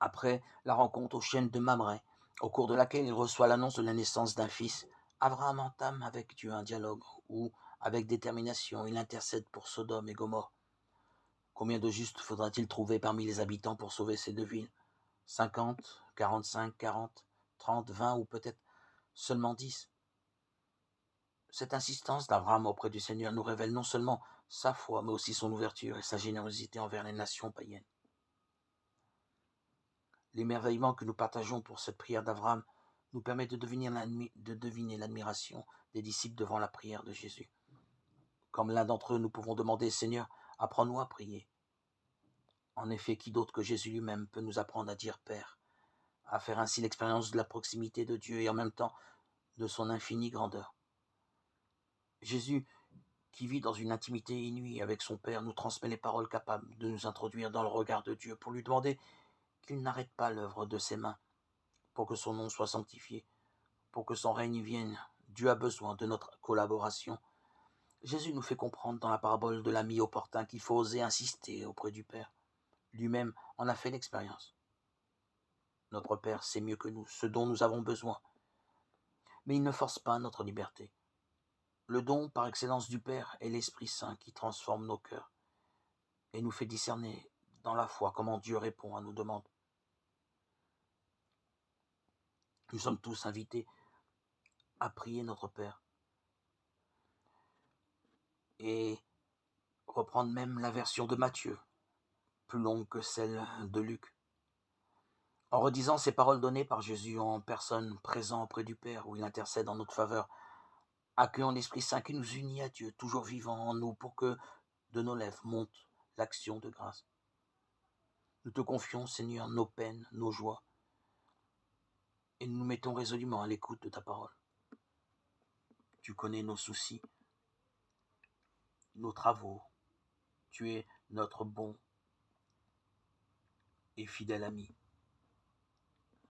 Après la rencontre aux chênes de Mamré, au cours de laquelle il reçoit l'annonce de la naissance d'un fils, Abraham entame avec Dieu un dialogue où, avec détermination, il intercède pour Sodome et Gomorrhe. Combien de justes faudra-t-il trouver parmi les habitants pour sauver ces deux villes? 50, 45, 40, 30, 20 ou peut-être seulement 10? Cette insistance d'Abraham auprès du Seigneur nous révèle non seulement sa foi, mais aussi son ouverture et sa générosité envers les nations païennes. L'émerveillement que nous partageons pour cette prière d'Abraham nous permet de deviner l'admiration des disciples devant la prière de Jésus. Comme l'un d'entre eux, nous pouvons demander, Seigneur, apprends-nous à prier. En effet, qui d'autre que Jésus lui-même peut nous apprendre à dire Père, à faire ainsi l'expérience de la proximité de Dieu et en même temps de son infinie grandeur. Jésus, qui vit dans une intimité inouïe avec son Père, nous transmet les paroles capables de nous introduire dans le regard de Dieu pour lui demander qu'il n'arrête pas l'œuvre de ses mains, pour que son nom soit sanctifié, pour que son règne vienne. Dieu a besoin de notre collaboration. Jésus nous fait comprendre dans la parabole de l'ami opportun qu'il faut oser insister auprès du Père. Lui-même en a fait l'expérience. Notre Père sait mieux que nous ce dont nous avons besoin, mais il ne force pas notre liberté. Le don par excellence du Père est l'Esprit Saint qui transforme nos cœurs et nous fait discerner dans la foi comment Dieu répond à nos demandes. Nous sommes tous invités à prier notre Père et reprendre même la version de Matthieu, plus longue que celle de Luc. En redisant ces paroles données par Jésus en personne, présent auprès du Père, où il intercède en notre faveur, accueillons l'Esprit Saint qui nous unit à Dieu, toujours vivant en nous, pour que de nos lèvres monte l'action de grâce. Nous te confions, Seigneur, nos peines, nos joies, et nous nous mettons résolument à l'écoute de ta parole. Tu connais nos soucis, nos travaux. Tu es notre bon et fidèle ami.